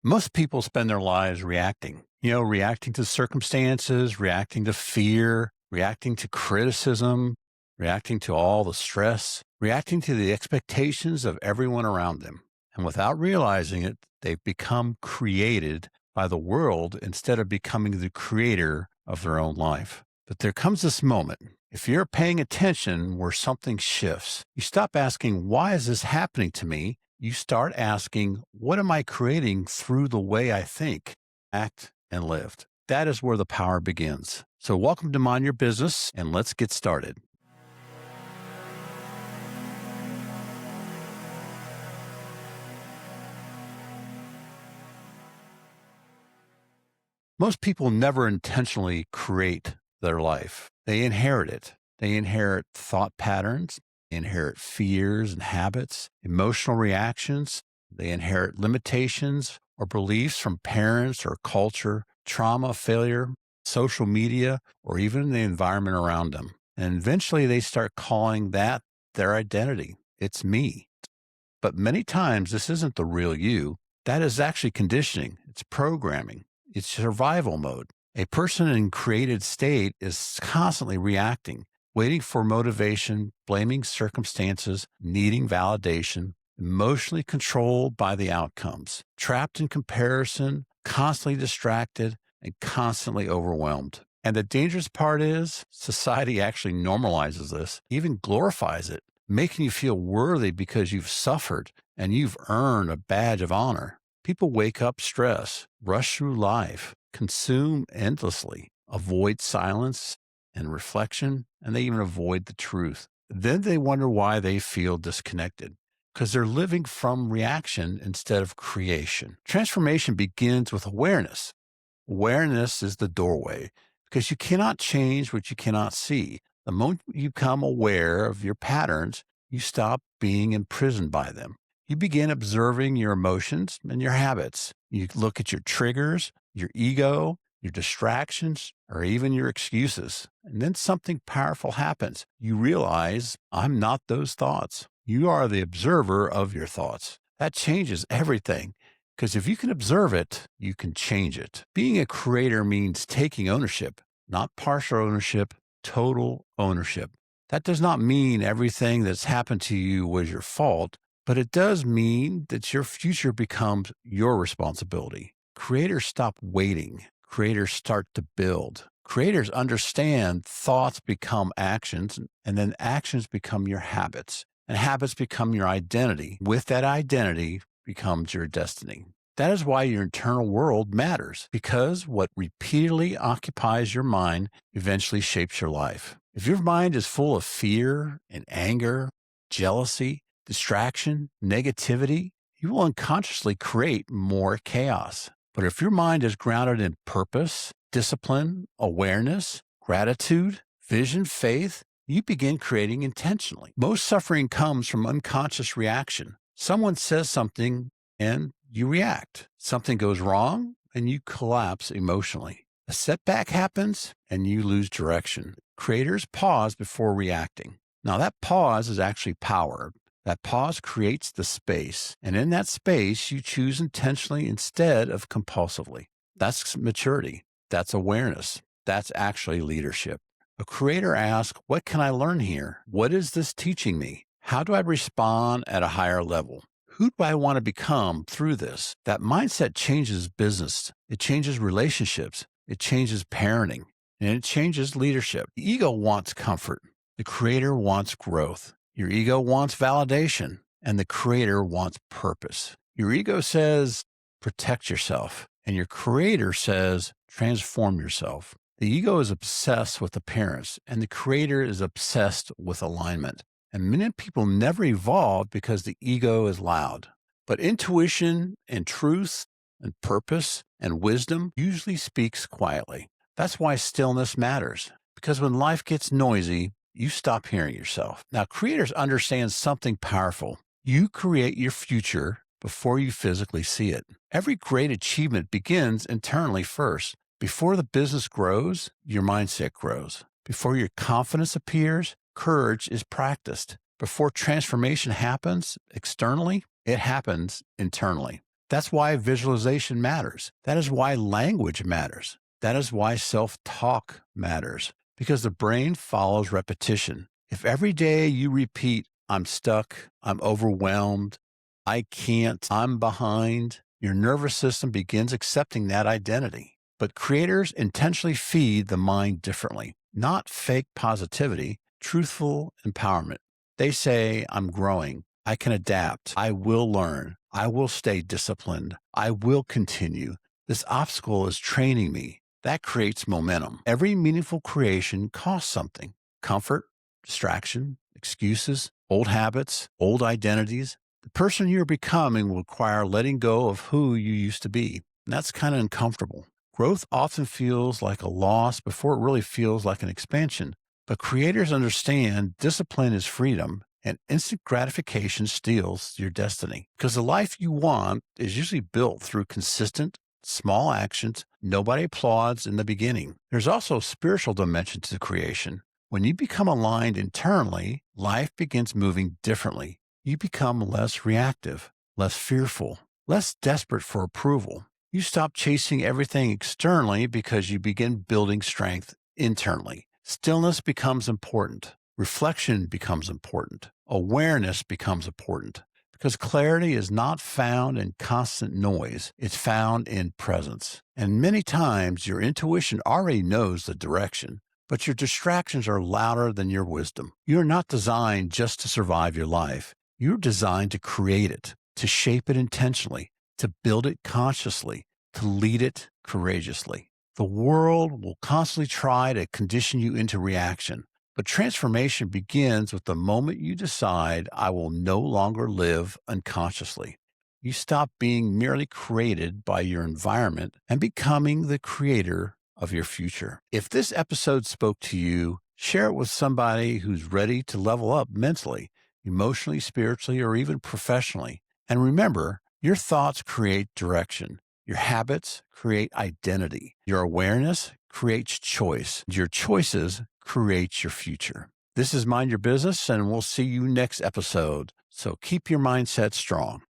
Most people spend their lives reacting to circumstances, reacting to fear, reacting to criticism, reacting to all the stress, reacting to the expectations of everyone around them. And without realizing it, they've become created by the world instead of becoming the creator of their own life. But there comes this moment. If you're paying attention where something shifts, you stop asking, why is this happening to me? You start asking, what am I creating through the way I think, act, and live? That is where the power begins. So, welcome to Mind Your Business, and let's get started. Most people never intentionally create their life, they inherit it. They inherit thought patterns, inherit fears and habits, emotional reactions. They inherit limitations or beliefs from parents or culture, trauma, failure, social media, or even the environment around them. And eventually they start calling that their identity. It's me. But many times this isn't the real you. That is actually conditioning. It's programming. It's survival mode. A person in created state is constantly reacting, waiting for motivation, blaming circumstances, needing validation, emotionally controlled by the outcomes, trapped in comparison, constantly distracted, and constantly overwhelmed. And the dangerous part is society actually normalizes this, even glorifies it, making you feel worthy because you've suffered and you've earned a badge of honor. People wake up stressed, rush through life, consume endlessly, avoid silence and reflection, and they even avoid the truth. Then they wonder why they feel disconnected, because they're living from reaction instead of creation. Transformation begins with awareness. Awareness is the doorway, because you cannot change what you cannot see. The moment you become aware of your patterns, you stop being imprisoned by them. You begin observing your emotions and your habits. You look at your triggers, your ego, your distractions, or even your excuses. And then something powerful happens. You realize, I'm not those thoughts. You are the observer of your thoughts. That changes everything, because if you can observe it, you can change it. Being a creator means taking ownership, not partial ownership, total ownership. That does not mean everything that's happened to you was your fault, but it does mean that your future becomes your responsibility. Creators stop waiting. Creators start to build. Creators understand thoughts become actions, and then actions become your habits, and habits become your identity. With that identity becomes your destiny. That is why your internal world matters, because what repeatedly occupies your mind eventually shapes your life. If your mind is full of fear and anger, jealousy, distraction, negativity, you will unconsciously create more chaos. But if your mind is grounded in purpose, discipline, awareness, gratitude, vision, faith, you begin creating intentionally. Most suffering comes from unconscious reaction. Someone says something and you react. Something goes wrong and you collapse emotionally. A setback happens and you lose direction. Creators pause before reacting. Now, that pause is actually power. That pause creates the space, and in that space, you choose intentionally instead of compulsively. That's maturity. That's awareness. That's actually leadership. A creator asks, what can I learn here? What is this teaching me? How do I respond at a higher level? Who do I want to become through this? That mindset changes business. It changes relationships. It changes parenting, and it changes leadership. The ego wants comfort. The creator wants growth. Your ego wants validation, and the creator wants purpose. Your ego says, protect yourself, and your creator says, transform yourself. The ego is obsessed with appearance, and the creator is obsessed with alignment. And many people never evolve because the ego is loud. But intuition and truth and purpose and wisdom usually speaks quietly. That's why stillness matters, because when life gets noisy, you stop hearing yourself. Now, creators understand something powerful. You create your future before you physically see it. Every great achievement begins internally first. Before the business grows, your mindset grows. Before your confidence appears, courage is practiced. Before transformation happens externally, it happens internally. That's why visualization matters. That is why language matters. That is why self talk matters, because the brain follows repetition. If every day you repeat, I'm stuck, I'm overwhelmed, I can't, I'm behind, your nervous system begins accepting that identity. But creators intentionally feed the mind differently, not fake positivity, truthful empowerment. They say, I'm growing, I can adapt, I will learn, I will stay disciplined, I will continue. This obstacle is training me. That creates momentum. Every meaningful creation costs something: comfort, distraction, excuses, old habits, old identities. The person you're becoming will require letting go of who you used to be. And that's kind of uncomfortable. Growth often feels like a loss before it really feels like an expansion. But creators understand discipline is freedom and instant gratification steals your destiny. Because the life you want is usually built through consistent, small actions nobody applauds in the beginning. There's also a spiritual dimension to creation. When you become aligned internally, life begins moving differently. You become less reactive, less fearful, less desperate for approval. You stop chasing everything externally because you begin building strength internally. Stillness becomes important. Reflection becomes important. Awareness becomes important. Because clarity is not found in constant noise, it's found in presence. And many times your intuition already knows the direction, but your distractions are louder than your wisdom. You're not designed just to survive your life. You're designed to create it, to shape it intentionally, to build it consciously, to lead it courageously. The world will constantly try to condition you into reaction. But transformation begins with the moment you decide, I will no longer live unconsciously. You stop being merely created by your environment and becoming the creator of your future. If this episode spoke to you, share it with somebody who's ready to level up mentally, emotionally, spiritually, or even professionally. And remember, your thoughts create direction. Your habits create identity. Your awareness creates choice. Your choices create your future. This is Mind Your Business, and we'll see you next episode. So keep your mindset strong.